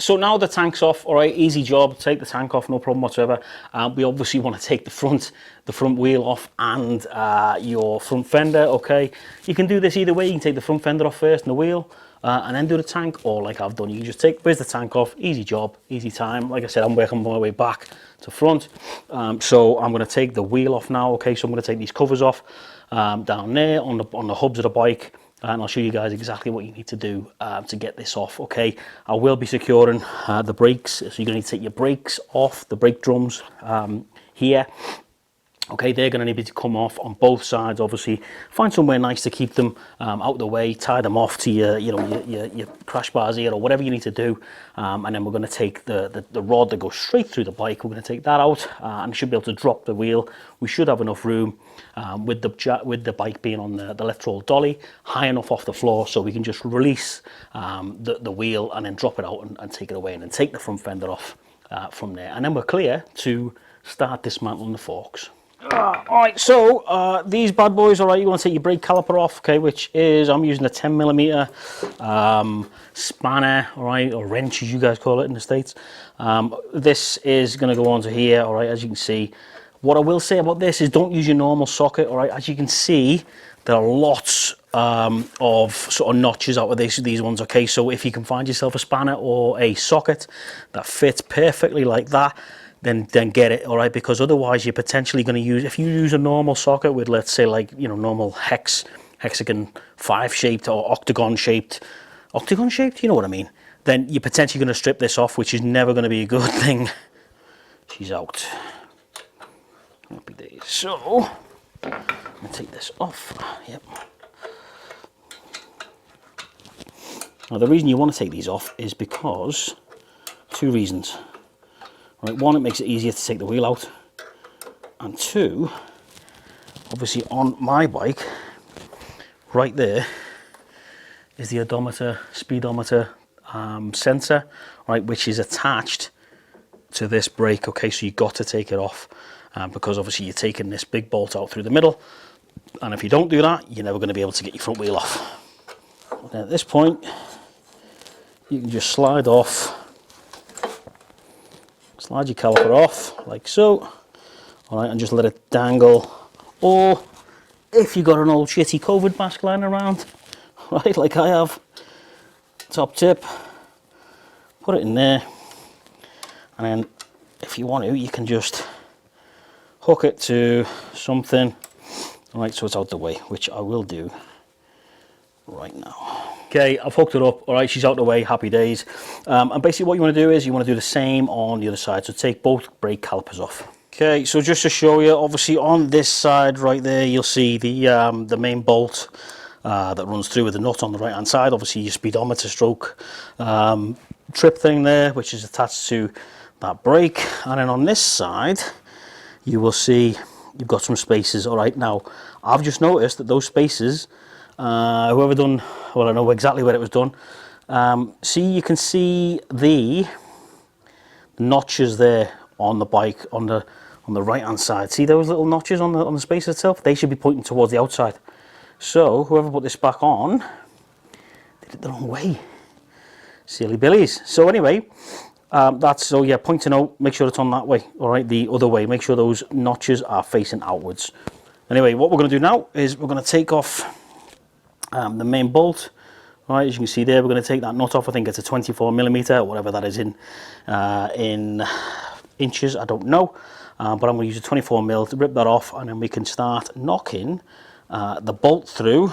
so now the tank's off. All right, easy job. Take the tank off, no problem whatsoever. We obviously want to take the front wheel off and your front fender. Okay, you can do this either way. You can take the front fender off first and the wheel, and then do the tank, or like I've done, you can just where's the tank off. Easy job, easy time. Like I said, I'm working my way back to front. So I'm going to take the wheel off now. Okay, so I'm going to take these covers off down there on the hubs of the bike. And I'll show you guys exactly what you need to do to get this off. Okay, I will be securing the brakes, so you're going to need to take your brakes off, the brake drums here. Okay, they're going to need to come off on both sides. Obviously, find somewhere nice to keep them out of the way. Tie them off to your crash bars here or whatever you need to do. And then we're going to take the rod that goes straight through the bike. We're going to take that out and should be able to drop the wheel. We should have enough room with the bike being on the left roll dolly, high enough off the floor so we can just release the wheel and then drop it out and take it away and then take the front fender off from there. And then we're clear to start dismantling the forks. Alright, so these bad boys, alright, you want to take your brake caliper off, okay, which is, I'm using a 10mm spanner, alright, or wrench as you guys call it in the States. This is going to go onto here, alright, as you can see. What I will say about this is don't use your normal socket, alright, as you can see, there are lots of sort of notches out of these ones, okay, so if you can find yourself a spanner or a socket that fits perfectly like that, then get it, all right, because otherwise you're potentially going to use, if you use a normal socket with, let's say, like, you know, normal hexagon 5 shaped or octagon shaped, you know what I mean, then you're potentially going to strip this off, which is never going to be a good thing. She's out. Happy days. So I'm going to take this off. Yep. Now the reason you want to take these off is because, 2 reasons. Right, 1, it makes it easier to take the wheel out, and 2, obviously on my bike, right there is the odometer, speedometer sensor, right, which is attached to this brake. Okay, so you've got to take it off because obviously you're taking this big bolt out through the middle, and if you don't do that, you're never going to be able to get your front wheel off. And at this point, you can just slide your caliper off like so, all right, and just let it dangle. Or if you've got an old shitty COVID mask lying around, right, like I have, top tip, put it in there, and then if you want to, you can just hook it to something, all right, so it's out the way, which I will do right now. Okay, I've hooked it up, all right, she's out the way, happy days. And basically what you want to do is you want to do the same on the other side, so take both brake calipers off. Okay, so just to show you, obviously on this side right there, you'll see the main bolt that runs through with the nut on the right hand side, obviously your speedometer stroke trip thing there, which is attached to that brake. And then on this side, you will see you've got some spaces, all right. Now, I've just noticed that those spaces, whoever done, well, I know exactly where it was done. See, you can see the notches there on the bike on the right hand side. See those little notches on the space itself? They should be pointing towards the outside. So whoever put this back on did it the wrong way. Silly billies. So anyway, that's, so yeah, point to note, make sure it's on that way, all right, the other way. Make sure those notches are facing outwards. Anyway, what we're going to do now is we're going to take off the main bolt. All right, as you can see there, we're going to take that nut off. I think it's a 24mm, whatever that is in inches, I don't know. But I'm going to use a 24mm to rip that off, and then we can start knocking the bolt through,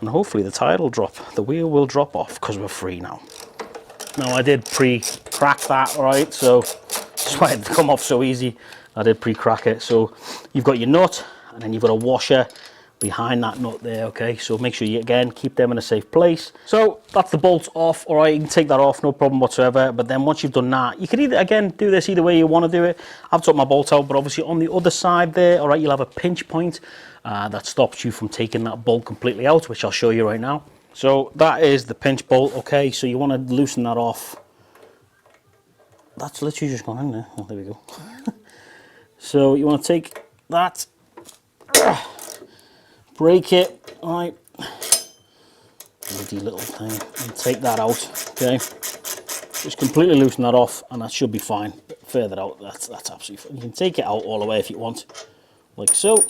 and hopefully the tire will drop. The wheel will drop off because we're free now. Now, I did pre-crack that, all right, so that's why it come off so easy. I did pre-crack it. So you've got your nut, and then you've got a washer behind that nut there, okay, so make sure you again keep them in a safe place. So that's the bolts off, all right, you can take that off, no problem whatsoever. But then once you've done that, you can either, again, do this either way you want to do it. I've took my bolt out, but obviously on the other side there, all right, you'll have a pinch point that stops you from taking that bolt completely out, which I'll show you right now. So that is the pinch bolt, okay, so you want to loosen that off. That's literally just gone in there. Oh, there we go. So you want to take that, break it, all right, bloody little thing, and take that out, okay. just completely loosen that off, and that should be fine. Further out, that's absolutely fine. You can take it out all the way if you want, like so.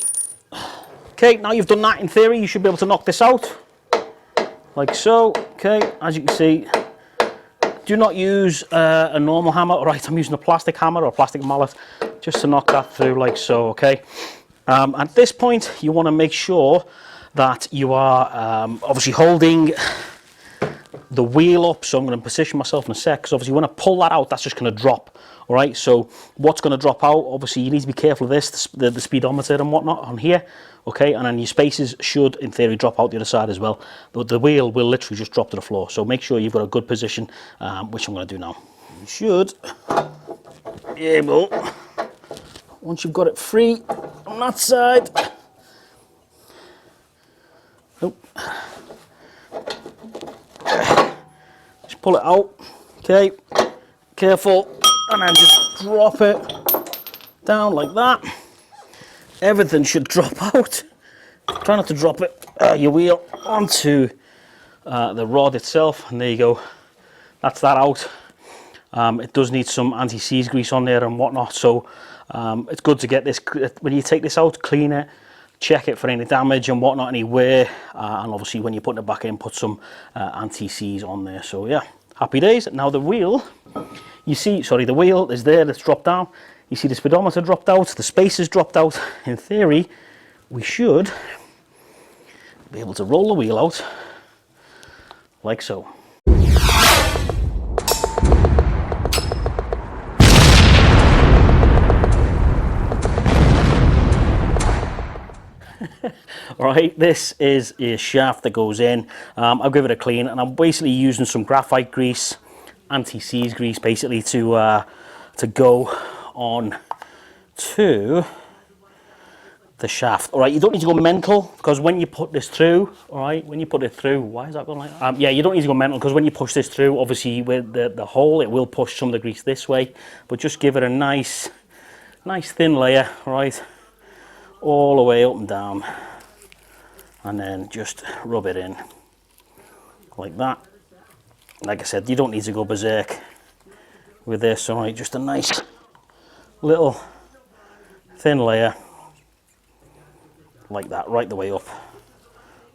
Okay, now you've done that, in theory, you should be able to knock this out, like so. Okay, as you can see, do not use a normal hammer. All right, I'm using a plastic hammer or a plastic mallet just to knock that through, like so, okay? At this point, you want to make sure that you are obviously holding the wheel up. So I'm going to position myself in a sec, because obviously when I pull that out, that's just going to drop. All right, so what's going to drop out, obviously you need to be careful of this, the speedometer and whatnot on here, okay? And then your spacers should, in theory, drop out the other side as well. But the wheel will literally just drop to the floor. So make sure you've got a good position, which I'm going to do now. You should be able, once you've got it free on that side, just pull it out, okay? Careful. And then just drop it down like that. Everything should drop out. Try not to drop it, your wheel onto the rod itself, and there you go. That's that out. It does need some anti-seize grease on there and whatnot, so it's good to get this, when you take this out, clean it, check it for any damage and whatnot, any wear, and obviously when you're putting it back in, put some anti-seize on there. So yeah, happy days. Now the wheel, you see, sorry, the wheel is there, that's dropped down. You see the speedometer dropped out, the spacers dropped out. In theory, we should be able to roll the wheel out like so. Alright, this is a shaft that goes in. I'll give it a clean, and I'm basically using some graphite grease, anti-seize grease, basically to go on to the shaft. Alright, you don't need to go mental, because when you put this through, alright, when you put it through, why is that going like that? Yeah, you don't need to go mental, because when you push this through, obviously with the hole, it will push some of the grease this way, but just give it a nice thin layer, right, all the way up and down, and then just rub it in like that. Like I said, you don't need to go berserk with this, alright, just a nice little thin layer like that, right the way up,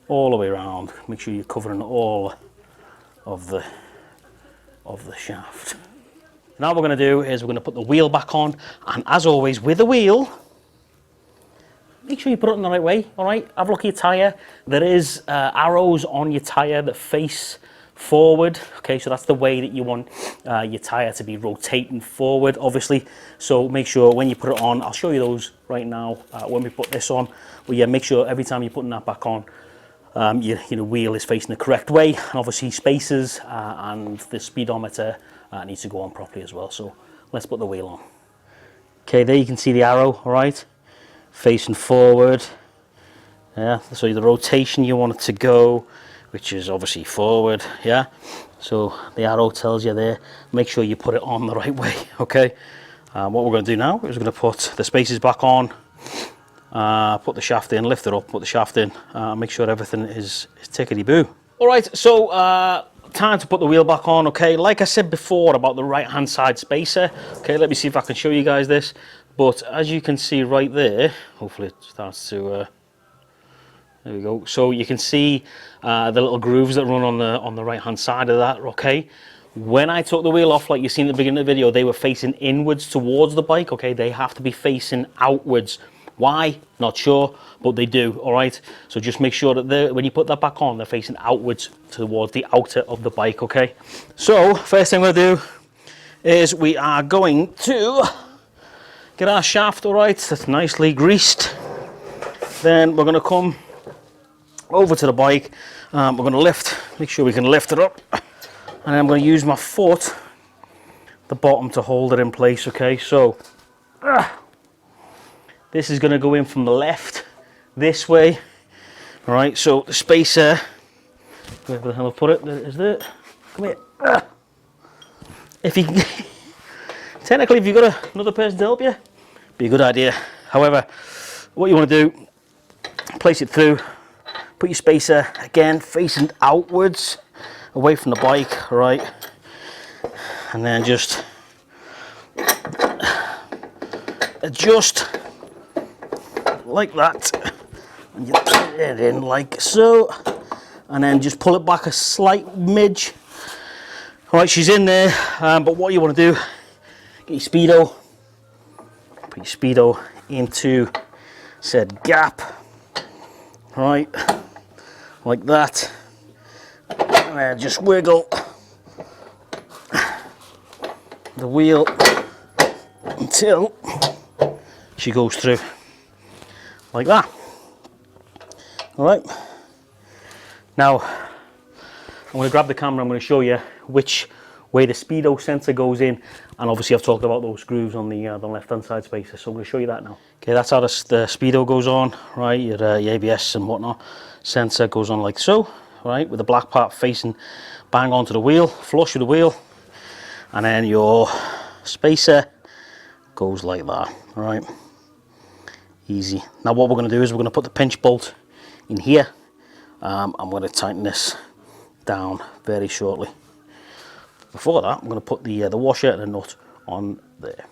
all the way around. Make sure you're covering all of the shaft. Now what we're going to do is we're going to put the wheel back on, and as always with the wheel, make sure you put it in the right way, alright? Have a look at your tyre. There is arrows on your tyre that face forward, okay, so that's the way that you want your tyre to be rotating forward, obviously. So make sure when you put it on, I'll show you those right now when we put this on, but yeah, make sure every time you're putting that back on, your wheel is facing the correct way, and obviously spacers and the speedometer needs to go on properly as well. So let's put the wheel on. Okay, there you can see the arrow, alright, facing forward. Yeah, so the rotation you want it to go, which is obviously forward, yeah? So the arrow tells you there, make sure you put it on the right way, okay? What we're going to do now is we're going to put the spacers back on, put the shaft in, lift it up, put the shaft in, make sure everything is tickety-boo. Alright, so time to put the wheel back on, okay? Like I said before about the right-hand side spacer, okay, let me see if I can show you guys this. But as you can see right there, hopefully it starts to... there we go. So you can see the little grooves that run on the right hand side of that, okay? When I took the wheel off, like you seen at the beginning of the video, they were facing inwards towards the bike, okay? They have to be facing outwards. Why? Not sure, but they do, all right? So just make sure that when you put that back on, they're facing outwards towards the outer of the bike, okay? So first thing we're going to do is we are going to get our shaft, all right? That's nicely greased. Then we're going to come over to the bike, we're going to lift, make sure we can lift it up, and I'm going to use my foot, the bottom, to hold it in place, okay? So this is going to go in from the left this way, all right? So the spacer, where the hell I put it, is there, come here. If you can, technically if you've got another person to help you, be a good idea. However, what you want to do, place it through, put your spacer again facing outwards away from the bike, all right, and then just adjust like that, and you put it in like so, and then just pull it back a slight midge. All right, she's in there, but what you want to do, get your speedo, put your speedo into said gap, right, like that, and then just wiggle the wheel until she goes through like that. All right, now I'm going to grab the camera. I'm going to show you which way the speedo sensor goes in, and obviously I've talked about those grooves on the left hand side spacer, so I'm going to show you that now. Okay, that's how the speedo goes on, right? Your ABS and whatnot sensor goes on like so, right, with the black part facing bang onto the wheel, flush with the wheel, and then your spacer goes like that. All right, easy. Now what we're going to do is we're going to put the pinch bolt in here. I'm going to tighten this down very shortly. Before that, I'm going to put the washer and the nut on there.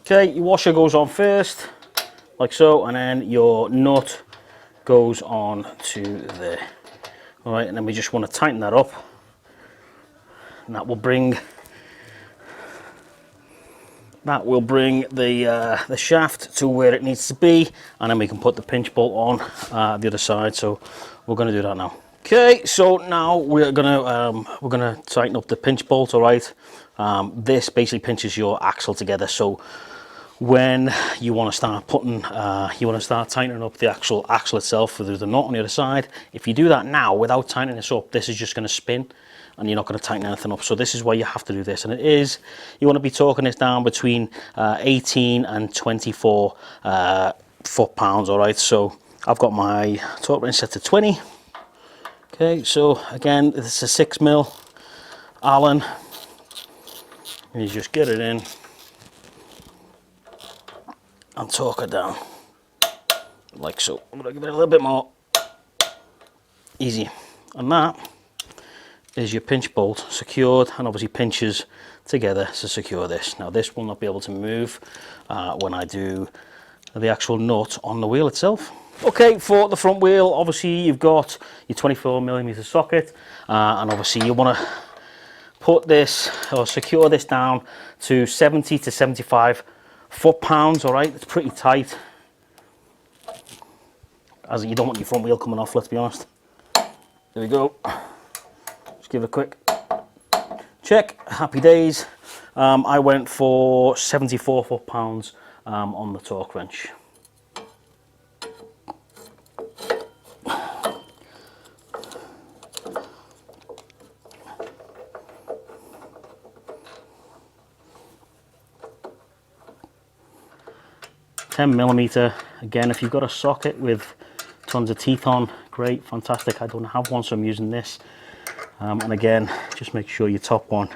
Okay, your washer goes on first, like so, and then your nut goes on to there. All right, and then we just want to tighten that up, and that will bring the shaft to where it needs to be, and then we can put the pinch bolt on the other side. So we're going to do that now. Okay, so now we're gonna tighten up the pinch bolt. All right, this basically pinches your axle together. So when you want to start tightening up the actual axle itself through the nut on the other side, if you do that now without tightening this up, this is just going to spin, and you're not going to tighten anything up. So this is why you have to do this, and it is, you want to be torquing this down between 18 and 24 foot-pounds. All right, so I've got my torque wrench set to 20. Okay, so again, this is a 6mm Allen, and you just get it in and torque it down like so. I'm going to give it a little bit more. Easy. And that is your pinch bolt secured, and obviously pinches together to secure this. Now this will not be able to move when I do the actual nut on the wheel itself. Okay, for the front wheel, obviously you've got your 24mm socket, and obviously you want to put this or secure this down to 70 to 75 foot-pounds. All right, it's pretty tight, as you don't want your front wheel coming off, let's be honest. There we go. Just give it a quick check. Happy days. I went for 74 foot-pounds on the torque wrench. $10mm. Again, if you've got a socket with tons of teeth on, great, fantastic. I don't have one, so I'm using this. And again, just make sure your top one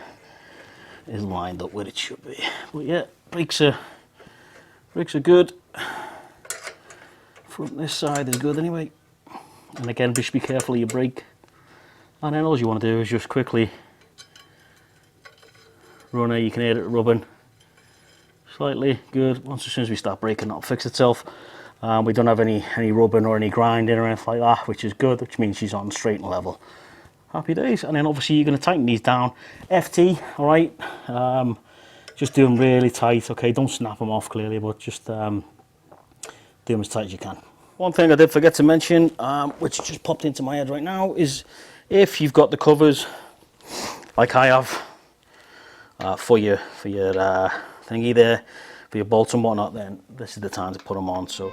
is lined up where it should be. But yeah, brakes are good. Front this side is good anyway. And again, just be careful of your brake. And then all you want to do is just quickly run it. You can hear it rubbing slightly. Good. As soon as we start braking, that'll fix itself. We don't have any rubbing or any grinding or anything like that, which is good, which means she's on straight and level. Happy days. And then obviously you're going to tighten these down. FT, all right. Just do them really tight. Okay, don't snap them off clearly, but just do them as tight as you can. One thing I did forget to mention, which just popped into my head right now, is if you've got the covers like I have for your thingy there, for your bolts and whatnot, then this is the time to put them on. So